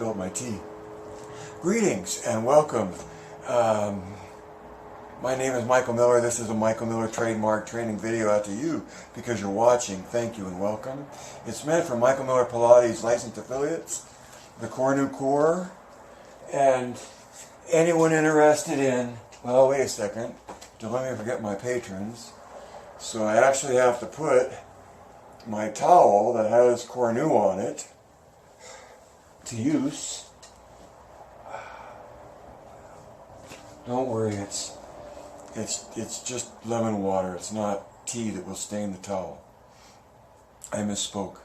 spilled my tea. Greetings and welcome. My name is Michael Miller. This is a Michael Miller trademark training video out to you because you're watching. Thank you and welcome. It's meant for Michael Miller Pilates licensed affiliates, the Core New Core, and anyone interested in, well, wait a second, don't let me forget my patrons. So I actually have to put my towel that has Core New on it to use. Don't worry, it's just lemon water. It's not tea that will stain the towel. I misspoke.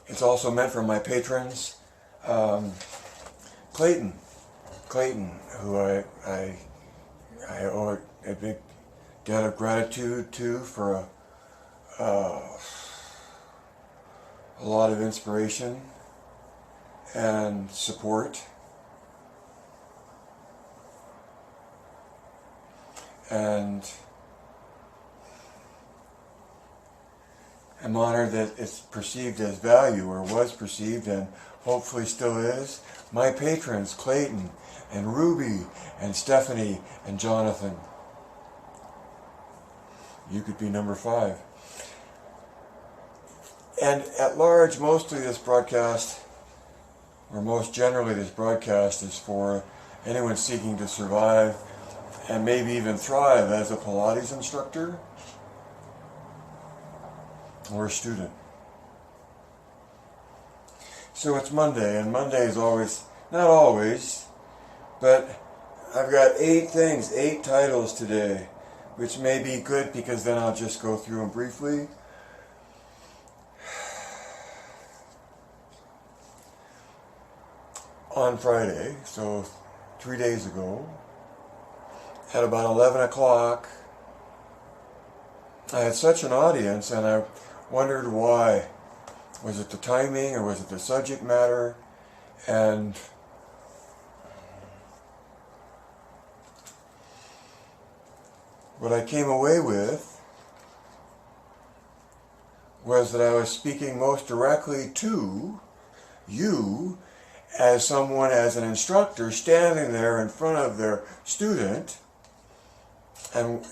It's also meant for my patrons, Clayton, who I owe a big debt of gratitude to for a lot of inspiration and support. And I'm honored that it's perceived as value, or was perceived and hopefully still is. My patrons, Clayton and Ruby and Stephanie and Jonathan. You could be number 5. And at large, mostly this broadcast, or most generally this broadcast, is for anyone seeking to survive and maybe even thrive as a Pilates instructor or a student. So it's Monday, and Monday is always, not always, but I've got 8 titles today, which may be good because then I'll just go through them briefly. On Friday, so 3 days ago, at about 11 o'clock, I had such an audience, and I wondered why. Was it the timing, or was it the subject matter? And what I came away with was that I was speaking most directly to you as someone, as an instructor, standing there in front of their student, and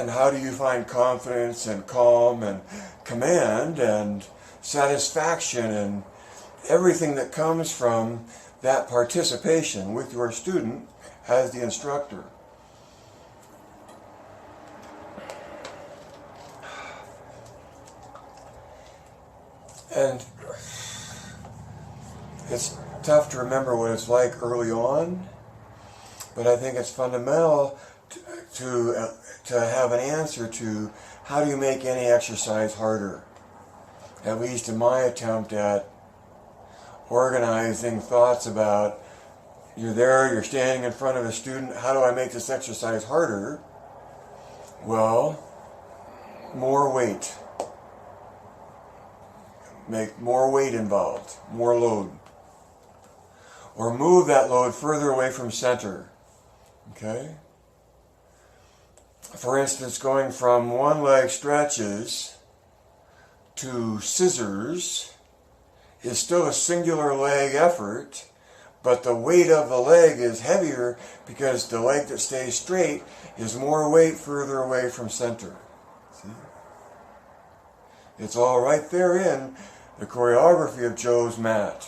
how do you find confidence and calm and command and satisfaction and everything that comes from that participation with your student as the instructor. And it's tough to remember what it's like early on, but I think it's fundamental to have an answer to how do you make any exercise harder, at least in my attempt at organizing thoughts about, you're there, you're standing in front of a student, how do I make this exercise harder? Well, more weight. Make more weight involved, more load. Or move that load further away from center. Okay? For instance, going from one leg stretches to scissors is still a singular leg effort, but the weight of the leg is heavier because the leg that stays straight is more weight further away from center. See? It's all right there in the choreography of Joe's mat.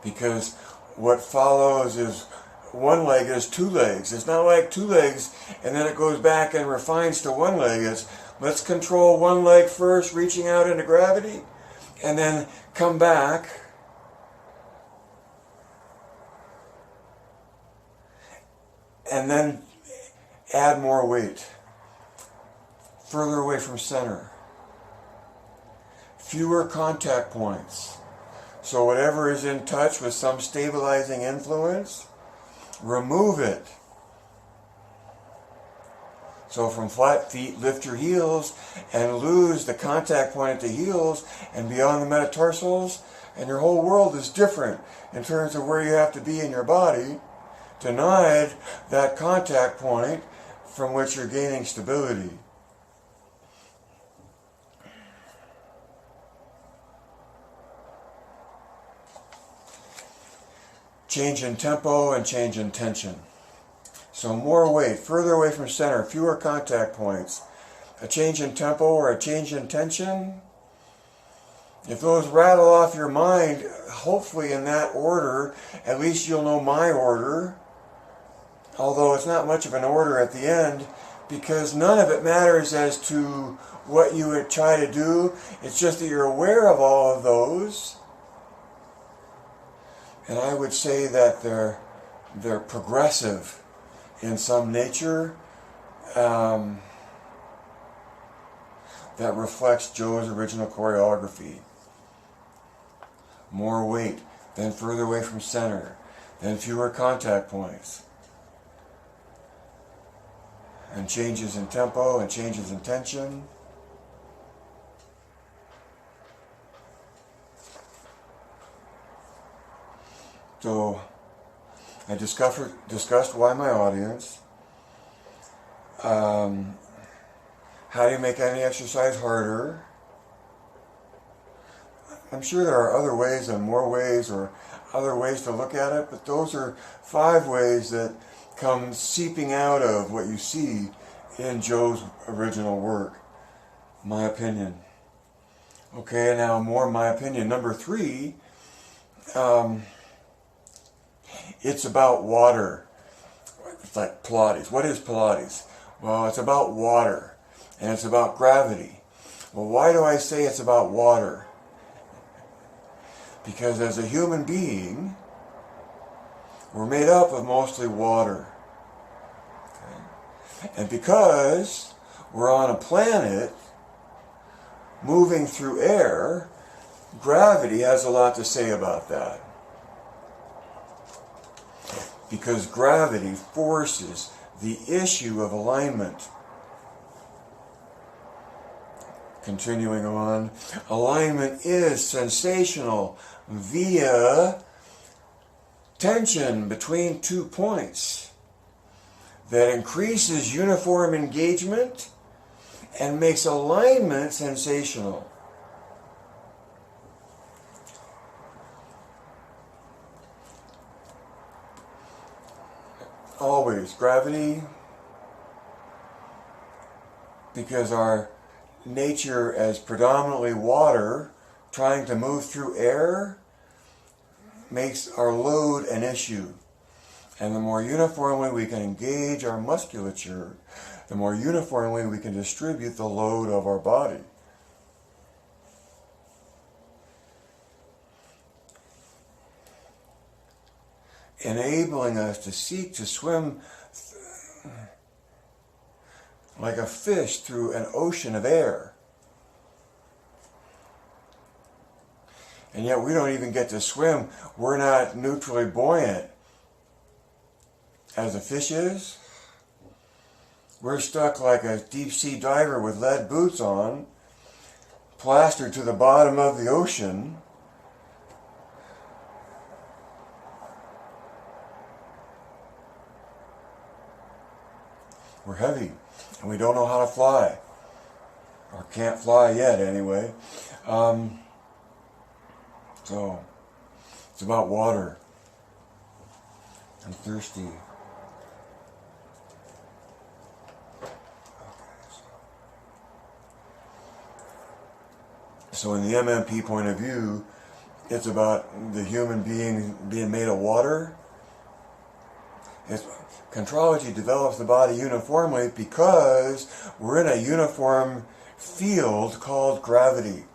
Because what follows is one leg is 2 legs. It's not like 2 legs and then it goes back and refines to 1 leg. It's let's control 1 leg first, reaching out into gravity, and then come back and then add more weight. Further away from center. Fewer contact points. So whatever is in touch with some stabilizing influence, remove it. So from flat feet, lift your heels and lose the contact point at the heels and beyond the metatarsals, and your whole world is different in terms of where you have to be in your body to nod that contact point from which you're gaining stability. Change in tempo and change in tension. So more weight, further away from center, fewer contact points. A change in tempo or a change in tension. If those rattle off your mind, hopefully in that order, at least you'll know my order. Although it's not much of an order at the end, because none of it matters as to what you would try to do. It's just that you're aware of all of those. And I would say that they're progressive in some nature that reflects Joe's original choreography. More weight, then further away from center, then fewer contact points. And changes in tempo and changes in tension. So I discussed why my audience. How do you make any exercise harder? I'm sure there are other ways and more ways or other ways to look at it, but those are 5 ways that come seeping out of what you see in Joe's original work. My opinion. Okay, now more my opinion. Number 3, it's about water. It's like Pilates. What is Pilates? Well, it's about water, and it's about gravity. Well, why do I say it's about water? Because as a human being, we're made up of mostly water. Okay? And because we're on a planet moving through air, gravity has a lot to say about that. Because gravity forces the issue of alignment. Continuing on, alignment is sensational via tension between 2 points that increases uniform engagement and makes alignment sensational. Always gravity, because our nature as predominantly water trying to move through air makes our load an issue. And the more uniformly we can engage our musculature, the more uniformly we can distribute the load of our body. Enabling us to seek to swim like a fish through an ocean of air. And yet we don't even get to swim. We're not neutrally buoyant as a fish is. We're stuck like a deep sea diver with lead boots on, plastered to the bottom of the ocean. We're heavy, and we don't know how to fly, or can't fly yet anyway. So, it's about water. I'm thirsty. So in the MMP point of view, it's about the human being being made of water. Contrology develops the body uniformly because we're in a uniform field called gravity.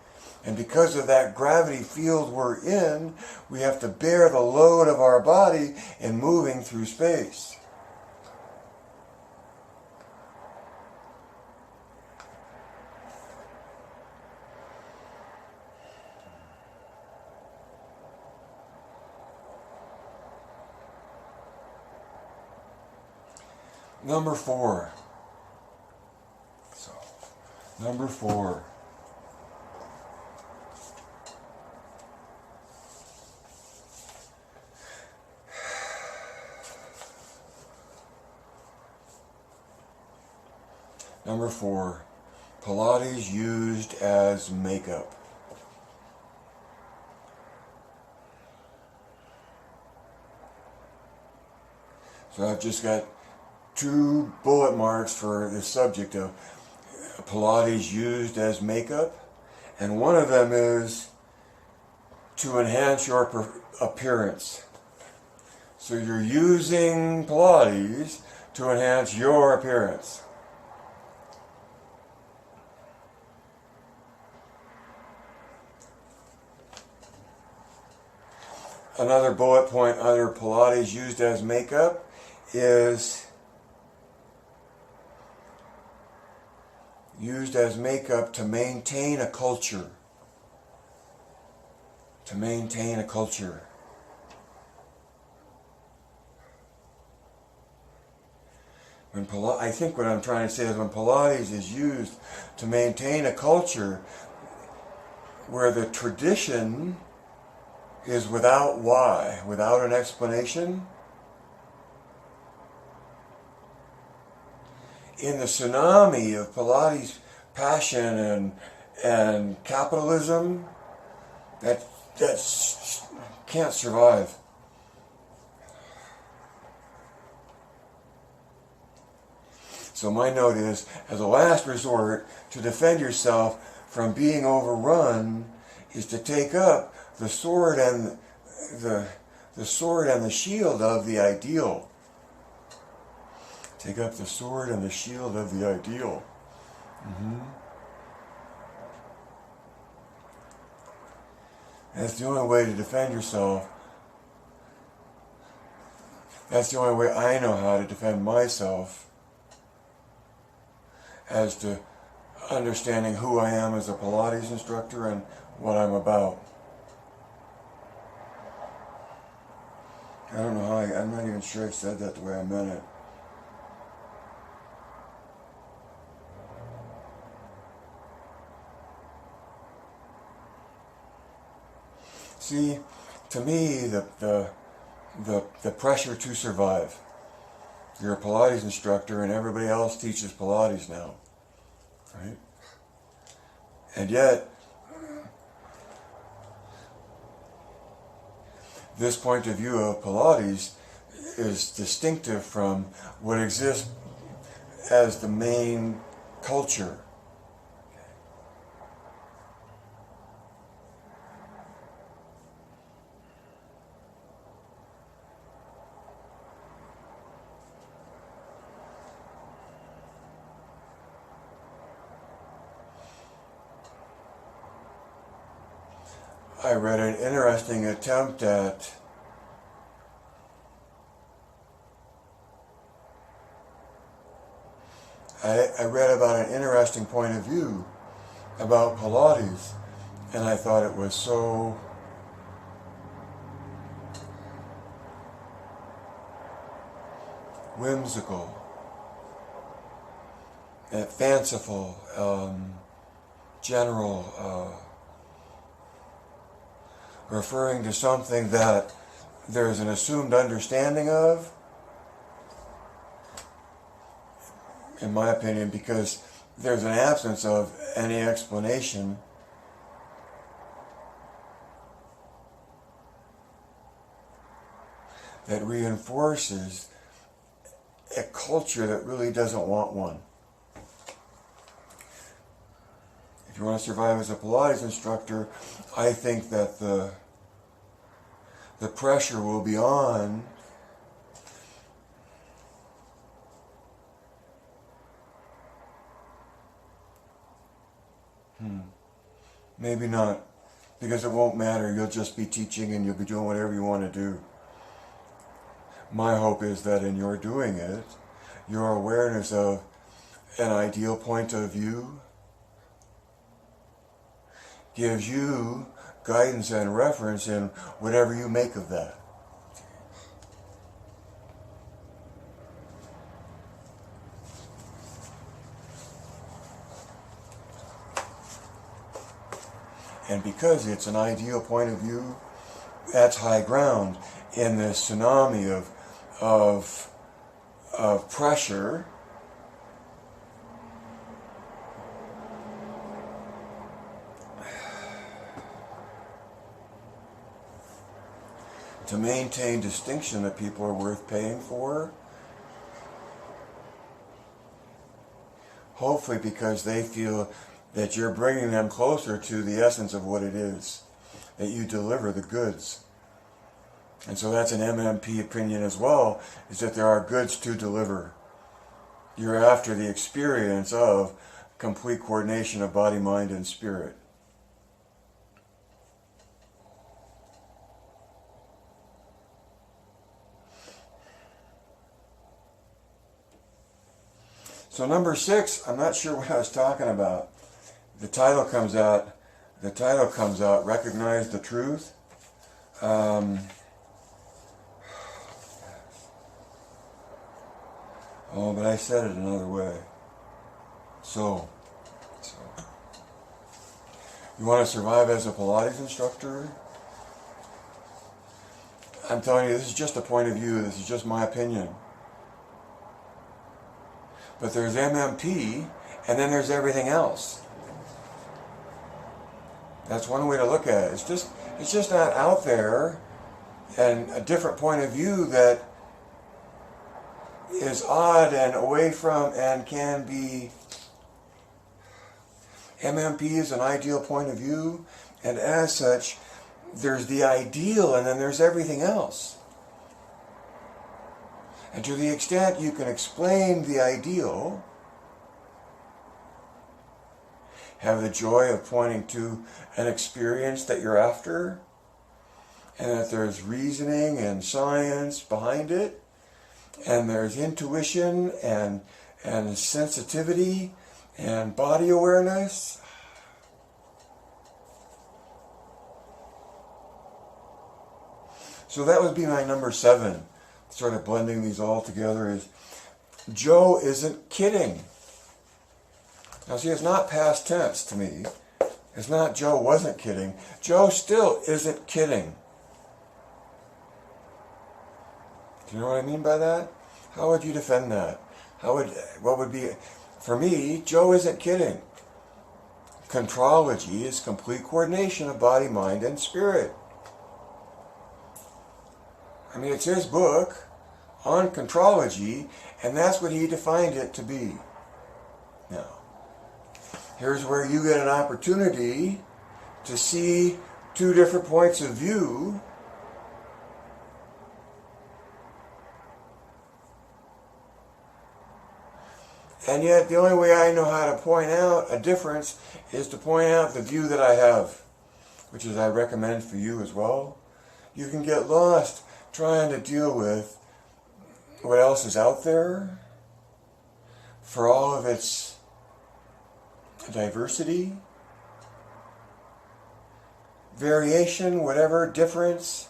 And because of that gravity field we're in, we have to bear the load of our body in moving through space. Number 4, Number 4. Number 4. Pilates used as makeup. So I've just got 2 bullet marks for the subject of Pilates used as makeup, and one of them is to enhance your appearance. So you're using Pilates to enhance your appearance. Another bullet point under Pilates used as makeup is used as makeup to maintain a culture. To maintain a culture. I think what I'm trying to say is when Pilates is used to maintain a culture where the tradition is without why, without an explanation, in the tsunami of Pilates passion and capitalism, that can't survive. So my note is, as a last resort, to defend yourself from being overrun is to take up the sword and the shield of the ideal. Take up the sword and the shield of the ideal. That's the only way to defend yourself. That's the only way I know how to defend myself, as to understanding who I am as a Pilates instructor and what I'm about. I don't know how I'm not even sure I said that the way I meant it. See, to me, the pressure to survive. You're a Pilates instructor and everybody else teaches Pilates now, right? And yet, this point of view of Pilates is distinctive from what exists as the main culture. I read an interesting attempt at I read about an interesting point of view about Pilates, and I thought it was so whimsical, fanciful, general, referring to something that there's an assumed understanding of, in my opinion, because there's an absence of any explanation. That reinforces a culture that really doesn't want one. If you want to survive as a Pilates instructor, I think that the pressure will be on maybe not, because it won't matter. You'll just be teaching and you'll be doing whatever you want to do. My hope is that in your doing it, your awareness of an ideal point of view gives you guidance and reference in whatever you make of that. And because it's an ideal point of view, that's high ground in this tsunami of pressure to maintain distinction that people are worth paying for. Hopefully because they feel that you're bringing them closer to the essence of what it is, that you deliver the goods. And so that's an MMP opinion as well, is that there are goods to deliver. You're after the experience of complete coordination of body, mind, and spirit. So number 6, I'm not sure what I was talking about. The title comes out, Recognize the Truth. Oh, but I said it another way. So, you want to survive as a Pilates instructor? I'm telling you, this is just a point of view. This is just my opinion. But there's MMP, and then there's everything else. That's one way to look at it. It's just not out there, and a different point of view that is odd and away from and can be. MMP is an ideal point of view, and as such, there's the ideal, and then there's everything else. And to the extent you can explain the ideal, have the joy of pointing to an experience that you're after, and that there's reasoning and science behind it, and there's intuition and sensitivity and body awareness. So that would be my number 7. Sort of blending these all together is Joe isn't kidding. Now see, it's not past tense to me. It's not Joe wasn't kidding. Joe still isn't kidding. Do you know what I mean by that? How would you defend that? What would be, for me, Joe isn't kidding. Contrology is complete coordination of body, mind, and spirit. I mean, it's his book on contrology, and that's what he defined it to be. Now, here's where you get an opportunity to see 2 different points of view. And yet, the only way I know how to point out a difference is to point out the view that I have, which is I recommend for you as well. You can get lost trying to deal with what else is out there for all of its diversity, variation, whatever, difference.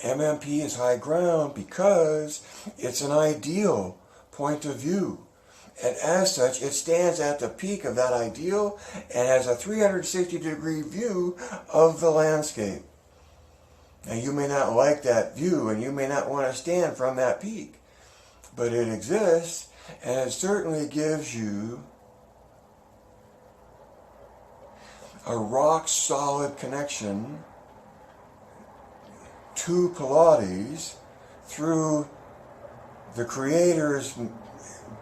MMP is high ground because it's an ideal point of view. And as such, it stands at the peak of that ideal and has a 360-degree view of the landscape. Now, you may not like that view, and you may not want to stand from that peak, but it exists, and it certainly gives you a rock-solid connection to Pilates through the Creator's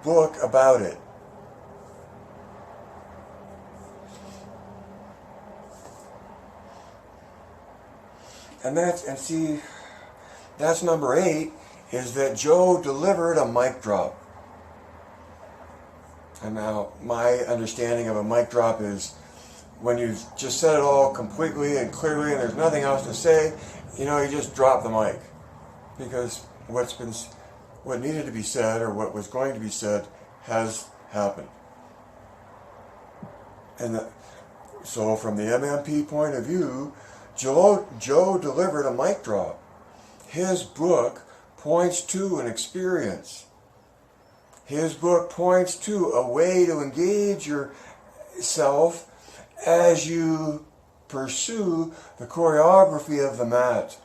book about it. And see, that's number 8, is that Joe delivered a mic drop. And now my understanding of a mic drop is when you've just said it all completely and clearly and there's nothing else to say, you just drop the mic. Because what needed to be said or what was going to be said has happened. And so from the MMP point of view, Joe delivered a mic drop. His book points to an experience. His book points to a way to engage yourself as you pursue the choreography of the mat.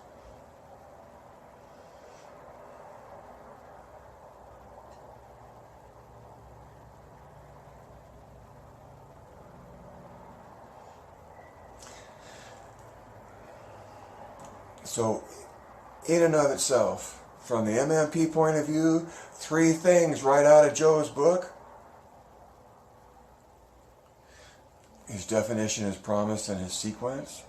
So, in and of itself, from the MMP point of view, 3 things right out of Joe's book. His definition, his promise, and his sequence.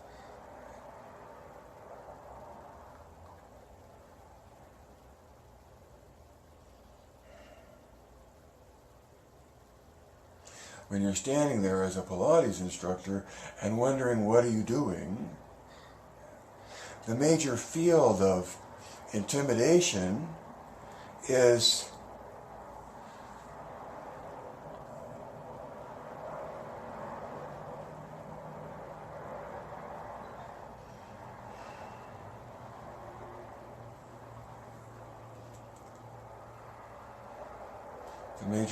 When you're standing there as a Pilates instructor and wondering, what are you doing? The major field of intimidation is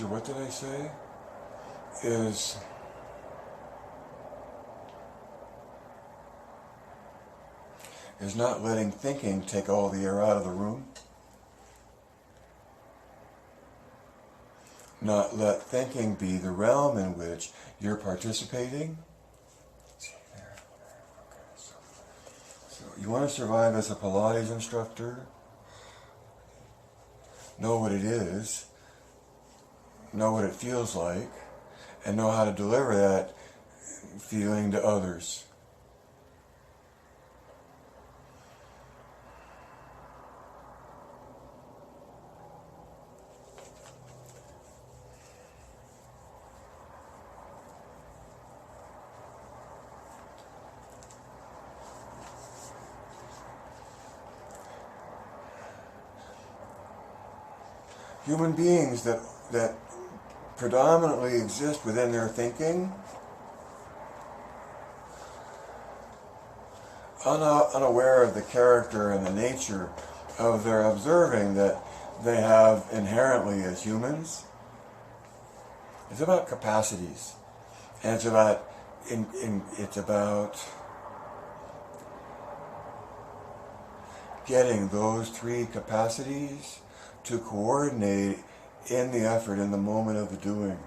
what did I say? Is not letting thinking take all the air out of the room. Not let thinking be the realm in which you're participating. See there. Okay, so you want to survive as a Pilates instructor? Know what it is. Know what it feels like. And know how to deliver that feeling to others. Human beings that predominantly exist within their thinking, unaware of the character and the nature of their observing that they have inherently as humans. It's about capacities, and it's about getting those 3 capacities to coordinate in the effort, in the moment of the doing.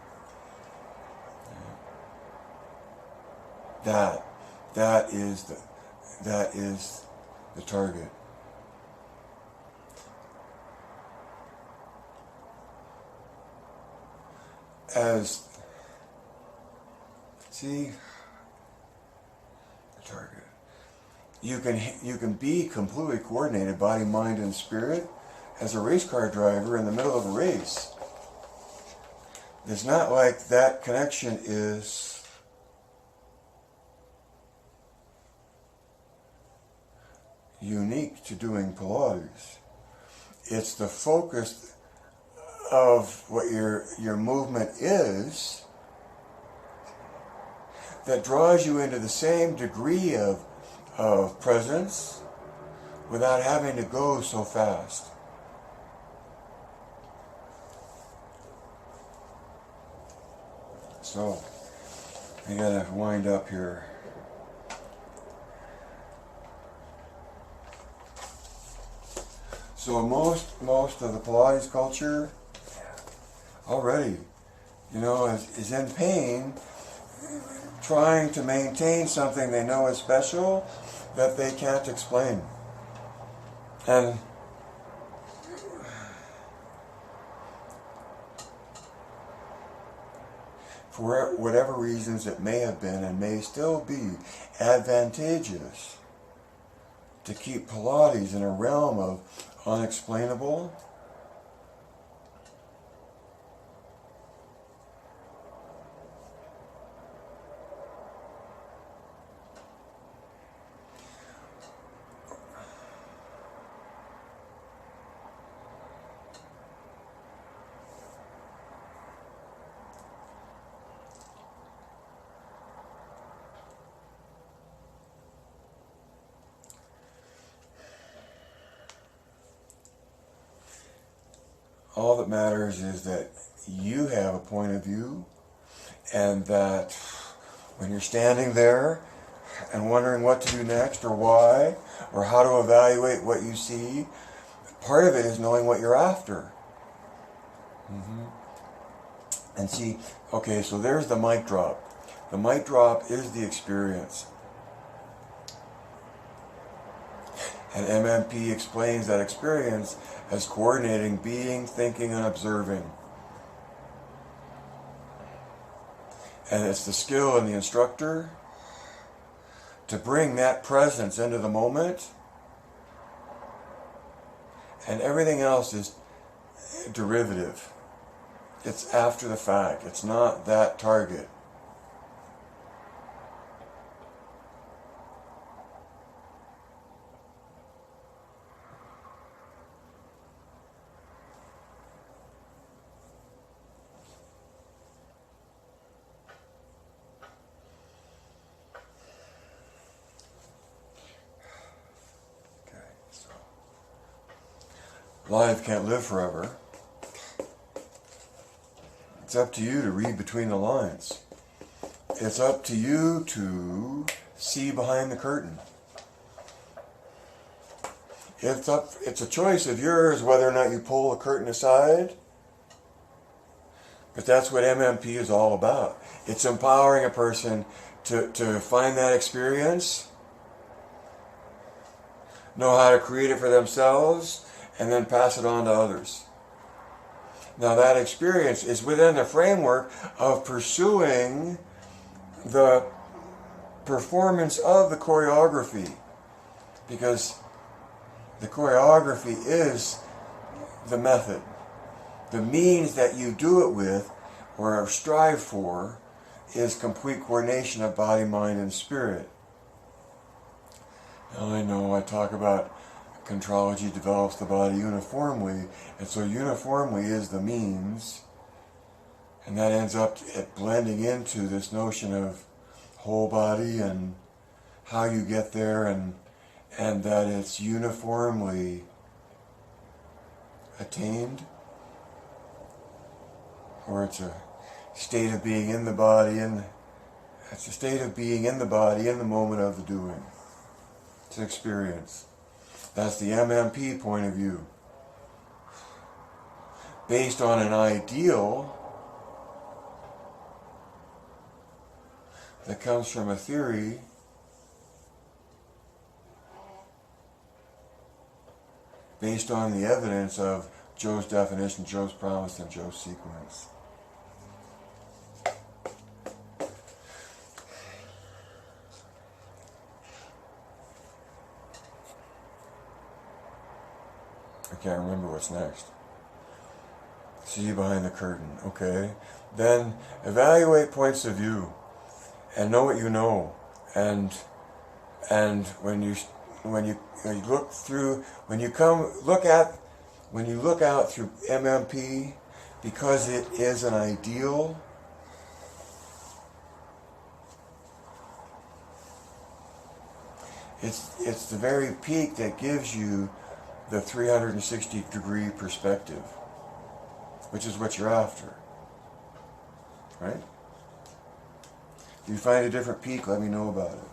That is the target. See the target. You can be completely coordinated, body, mind, and spirit, as a race car driver in the middle of a race. It's not like that connection is unique to doing Pilates. It's the focus of what your movement is that draws you into the same degree of presence without having to go so fast. So, I gotta wind up here. So most of the Pilates culture already, is in pain, trying to maintain something they know is special that they can't explain. And for whatever reasons it may have been and may still be advantageous to keep Pilates in a realm of unexplainable, All that matters is that you have a point of view, and that when you're standing there and wondering what to do next or why or how to evaluate what you see, part of it is knowing what you're after. And see, okay, so there's the mic drop. The mic drop is the experience. And MMP explains that experience as coordinating being, thinking, and observing. And it's the skill in the instructor to bring that presence into the moment, and everything else is derivative. It's after the fact. It's not that target. Life can't live forever. It's up to you to read between the lines. It's up to you to see behind the curtain. It's a choice of yours whether or not you pull the curtain aside. But that's what MMP is all about. It's empowering a person to find that experience, know how to create it for themselves, and then pass it on to others. Now that experience is within the framework of pursuing the performance of the choreography, because the choreography is the method. The means that you do it with or strive for is complete coordination of body, mind, and spirit. Now I know I talk about contrology develops the body uniformly, and so uniformly is the means, and that ends up at blending into this notion of whole body and how you get there, and that it's uniformly attained, or it's a state of being in the body, and it's a state of being in the body in the moment of the doing. It's an experience. That's the MMP point of view. Based on an ideal that comes from a theory based on the evidence of Joe's definition, Joe's promise, and Joe's sequence. I can't remember what's next. See behind the curtain, okay? Then evaluate points of view and know what you know. And when you look through, when you look out through MMP, because it is an ideal, it's the very peak that gives you the 360-degree perspective, which is what you're after, right? If you find a different peak, let me know about it.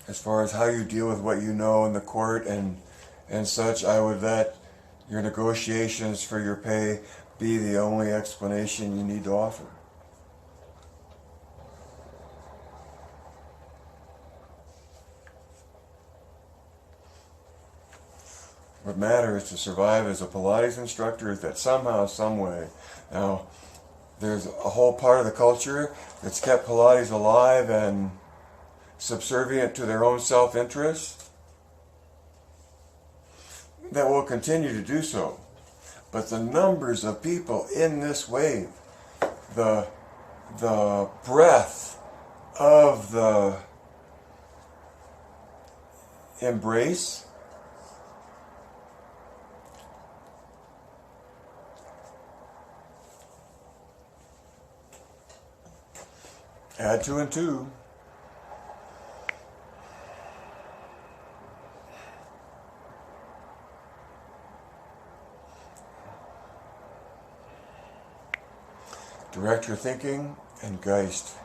As far as how you deal with what you know in the court and such, I would let your negotiations for your pay be the only explanation you need to offer. What matters to survive as a Pilates instructor is that somehow, some way, now there's a whole part of the culture that's kept Pilates alive and subservient to their own self-interest that will continue to do so. But the numbers of people in this wave, the breadth of the embrace, Add 2 and 2. Direct your thinking and Geist.